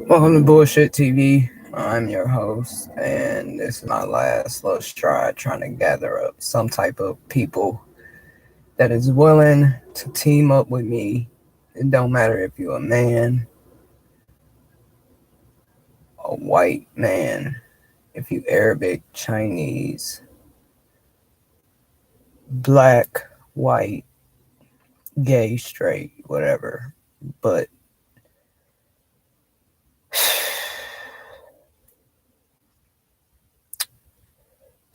Welcome to Bullshit TV. I'm your host, and this is my last little try trying to gather up some type of people that is willing to team up with me. It don't matter if you're a man, a white man, if you Arabic, Chinese, black, white, gay, straight, whatever. But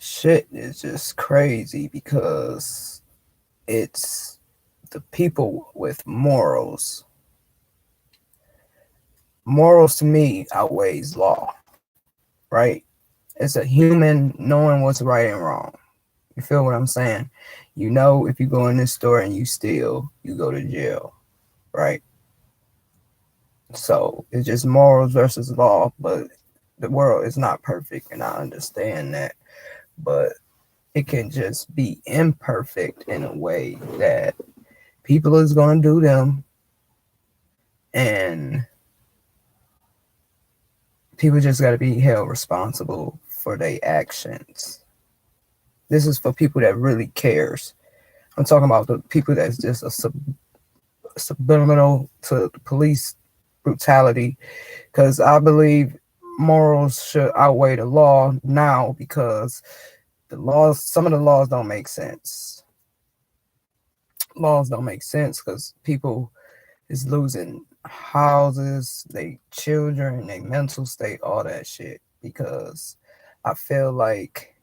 shit is just crazy because it's the people with morals. Morals to me outweighs law, right? It's a human knowing what's right and wrong. You feel what I'm saying? You know, if you go in this store and you steal, you go to jail, right? So it's just morals versus law, but the world is not perfect, and I understand that. But it can just be imperfect in a way that people is going to do them, and people just got to be held responsible for their actions. This is for people that really cares. I'm talking about the people that's just subliminal to the police brutality, because I believe morals should outweigh the law now, because some of the laws don't make sense. Laws don't make sense because people is losing houses, they children, they mental state, all that shit. Because I feel like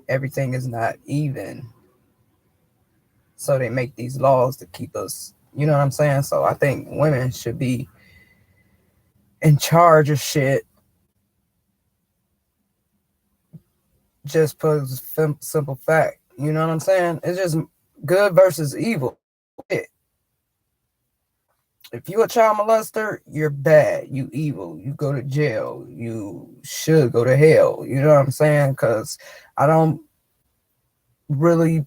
everything is not even. So they make these laws to keep us, you know what I'm saying? So I think women should be in charge of shit, just for the simple fact. You know what I'm saying? It's just good versus evil. If you a child molester, you're bad. You evil. You go to jail. You should go to hell. You know what I'm saying? Because I don't really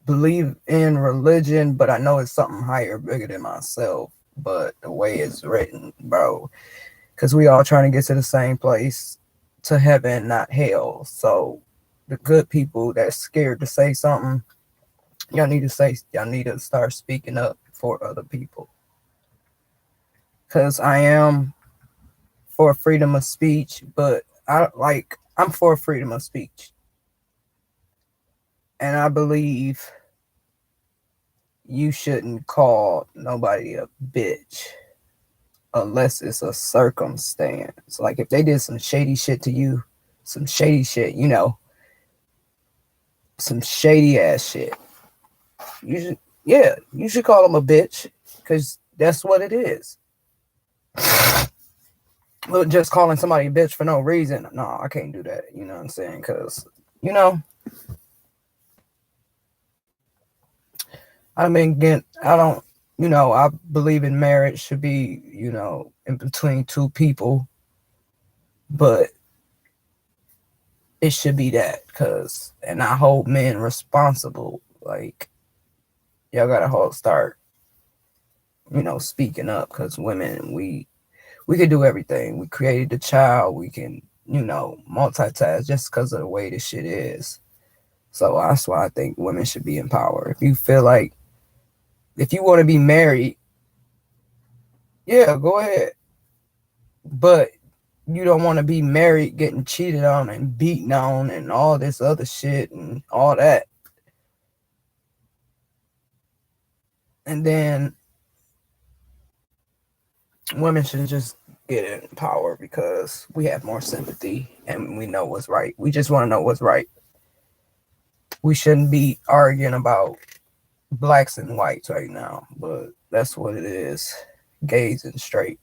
believe in religion, but I know it's something higher, bigger than myself. But the way it's written, bro, because we all trying to get to the same place, to heaven, not hell. So the good people that's scared to say something, y'all need to start speaking up for other people. Because I am for freedom of speech, but I'm for freedom of speech. And I believe you shouldn't call nobody a bitch unless it's a circumstance. Like if they did some shady shit to you, some shady shit, some shady ass shit. You should call them a bitch, because that's what it is. But just calling somebody a bitch for no reason, no, I can't do that. You know what I'm saying? Because you know, I don't, I believe in marriage should be, in between two people, but it should be that, and I hold men responsible. Like, y'all gotta start, speaking up, because women, we can do everything. We created the child. We can, multitask, just because of the way this shit is. So that's why I think women should be in power. If you feel like, if you want to be married, yeah, go ahead. But you don't want to be married getting cheated on and beaten on and all this other shit and all that. And then women should just get in power, because we have more sympathy and we know what's right. We just want to know what's right. We shouldn't be arguing about blacks and whites right now, but that's what it is. Gays and straight.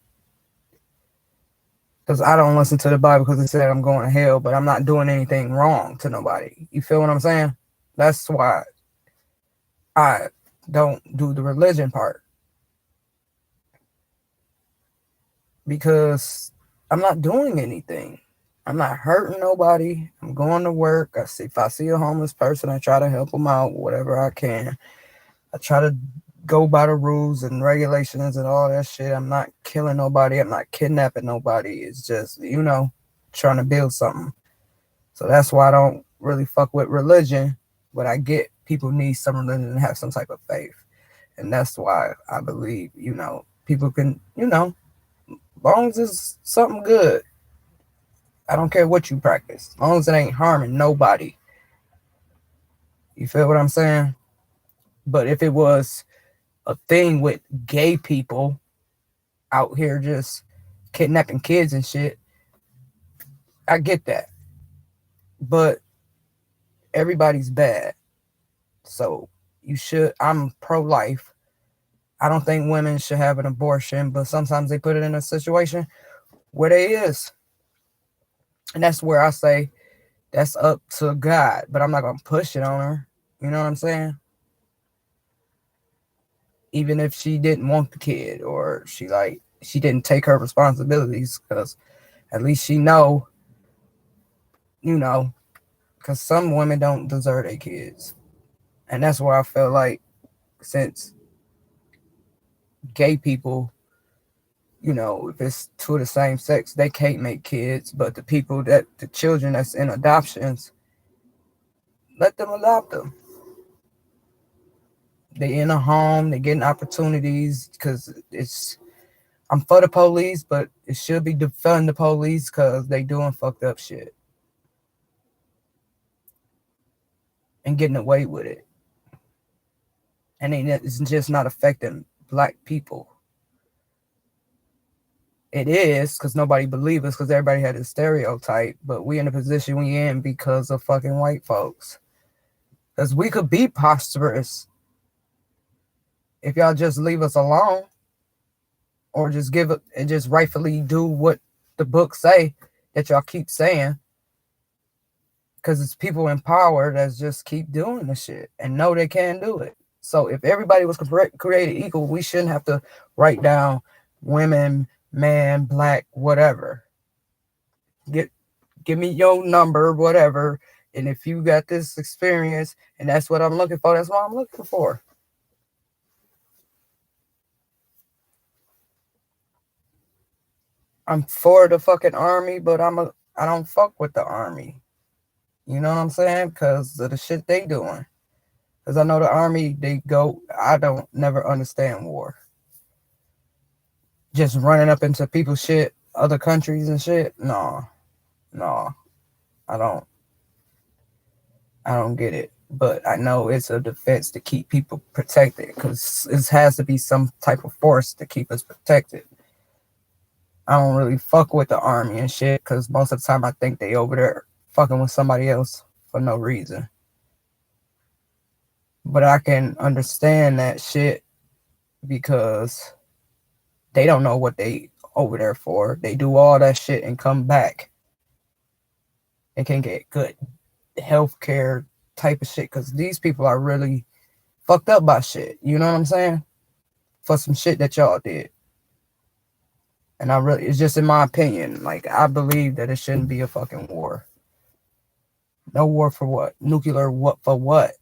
Because I don't listen to the Bible because it said I'm going to hell, but I'm not doing anything wrong to nobody. You feel what I'm saying? That's why I don't do the religion part, because I'm not doing anything. I'm not hurting nobody. I'm going to work. If I see a homeless person, I try to help them out, whatever I can. I try to go by the rules and regulations and all that shit. I'm not killing nobody. I'm not kidnapping nobody. It's just, trying to build something. So that's why I don't really fuck with religion. But I get people need some religion and have some type of faith. And that's why I believe, people can, long as it's something good. I don't care what you practice. As long as it ain't harming nobody. You feel what I'm saying? But if it was a thing with gay people out here just kidnapping kids and shit, I get that. But everybody's bad. So I'm pro-life. I don't think women should have an abortion, but sometimes they put it in a situation where they is. And that's where I say that's up to God, but I'm not going to push it on her. You know what I'm saying? Even if she didn't want the kid or she didn't take her responsibilities, because at least she know, because some women don't deserve their kids. And that's where I feel like since gay people, if it's two of the same sex, they can't make kids, but the children that's in adoptions, let them adopt them. They in a home, they getting opportunities, because I'm for the police, but it should be defunding the police because they doing fucked up shit and getting away with it. And it's just not affecting black people. It is, because nobody believes us, because everybody had a stereotype, but we in the position we in because of fucking white folks. Because we could be prosperous if y'all just leave us alone, or just give it and just rightfully do what the books say that y'all keep saying. Because it's people in power that just keep doing the shit and know they can do it. So if everybody was created equal, we shouldn't have to write down women, man, black, whatever. Give me your number, whatever. And if you got this experience and that's what I'm looking for, that's what I'm looking for. I'm for the fucking army, but I don't fuck with the army. You know what I'm saying? Because of the shit they doing. Because I know the army, I don't never understand war. Just running up into people's shit, other countries and shit. No, I don't get it. But I know it's a defense to keep people protected, because it has to be some type of force to keep us protected. I don't really fuck with the army and shit, because most of the time I think they over there fucking with somebody else for no reason. But I can understand that shit because they don't know what they over there for. They do all that shit and come back and can get good healthcare type of shit, because these people are really fucked up by shit. You know what I'm saying? For some shit that y'all did. And it's just in my opinion, like, I believe that it shouldn't be a fucking war. No war for what? Nuclear what for what?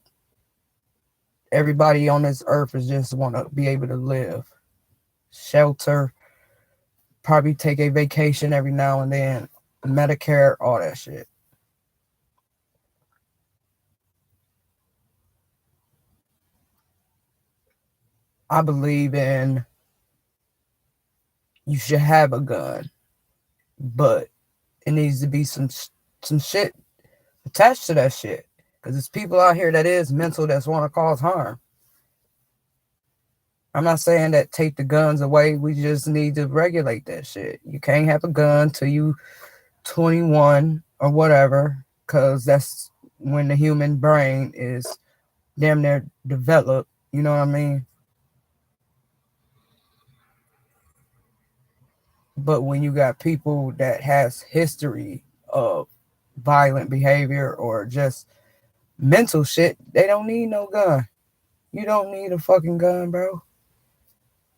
Everybody on this earth is just want to be able to live, shelter, probably take a vacation every now and then, Medicare, all that shit. I believe in you should have a gun, but it needs to be some shit attached to that shit, because there's people out here that is mental that's want to cause harm. I'm not saying that take the guns away. We just need to regulate that shit. You can't have a gun till you 21 or whatever, because that's when the human brain is damn near developed. You know what I mean? But when you got people that has history of violent behavior or just mental shit, they don't need no gun. You don't need a fucking gun, bro.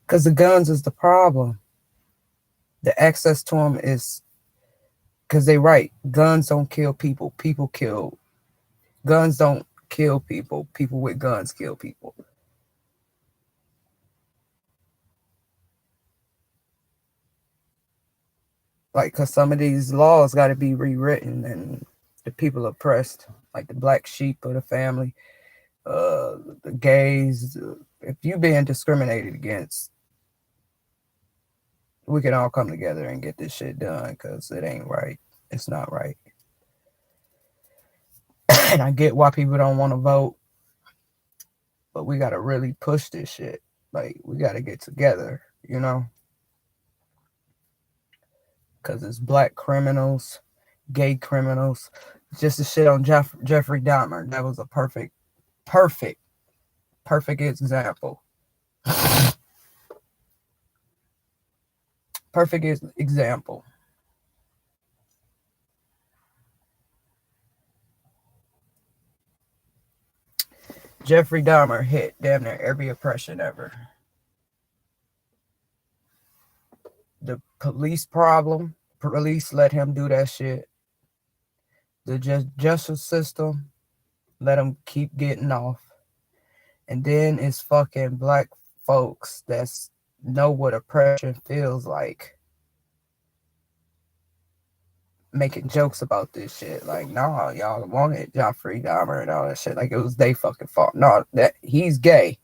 Because the guns is the problem. The access to them is, because they right. Guns don't kill people. People kill. Guns don't kill people. People with guns kill people. Like, because some of these laws got to be rewritten, and the people oppressed, like the black sheep of the family, the gays, if you being discriminated against, we can all come together and get this shit done, because it ain't right. It's not right. And I get why people don't want to vote, but we got to really push this shit. Like, we got to get together, you know? Because it's black criminals, gay criminals. Just the shit on Jeffrey Dahmer. That was a perfect example. Perfect example. Jeffrey Dahmer hit damn near every oppression ever. The police problem, police let him do that shit. The justice system let him keep getting off. And then it's fucking black folks that know what oppression feels like, making jokes about this shit. Like, nah, y'all wanted Jeffrey Dahmer and all that shit. Like, it was they fucking fault. No, that he's gay.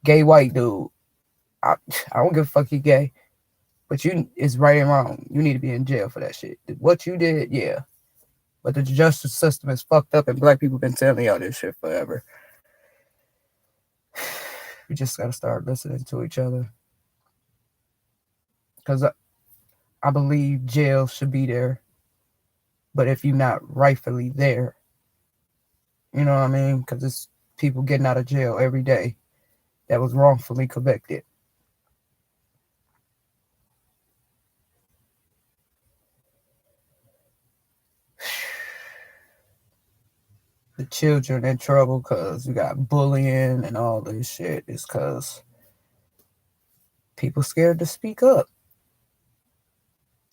Gay white dude. I don't give a fuck he gay. But you is right and wrong. You need to be in jail for that shit. What you did, yeah. But the justice system is fucked up, and black people been telling y'all this shit forever. We just gotta start listening to each other. Because I believe jail should be there. But if you're not rightfully there, you know what I mean? Because it's people getting out of jail every day that was wrongfully convicted. The children in trouble because we got bullying and all this shit is because people scared to speak up.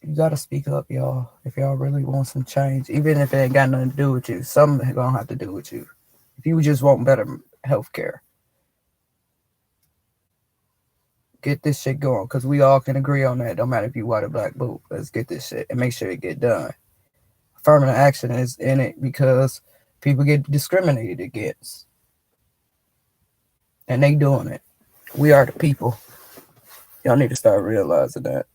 You gotta speak up, y'all, if y'all really want some change. Even if it ain't got nothing to do with you, something gonna have to do with you. If you just want better health care, get this shit going, because we all can agree on that. Don't matter if you white or black, boo. Let's get this shit and make sure it get done. Affirmative action is in it because people get discriminated against, and they doing it. We are the people. Y'all need to start realizing that.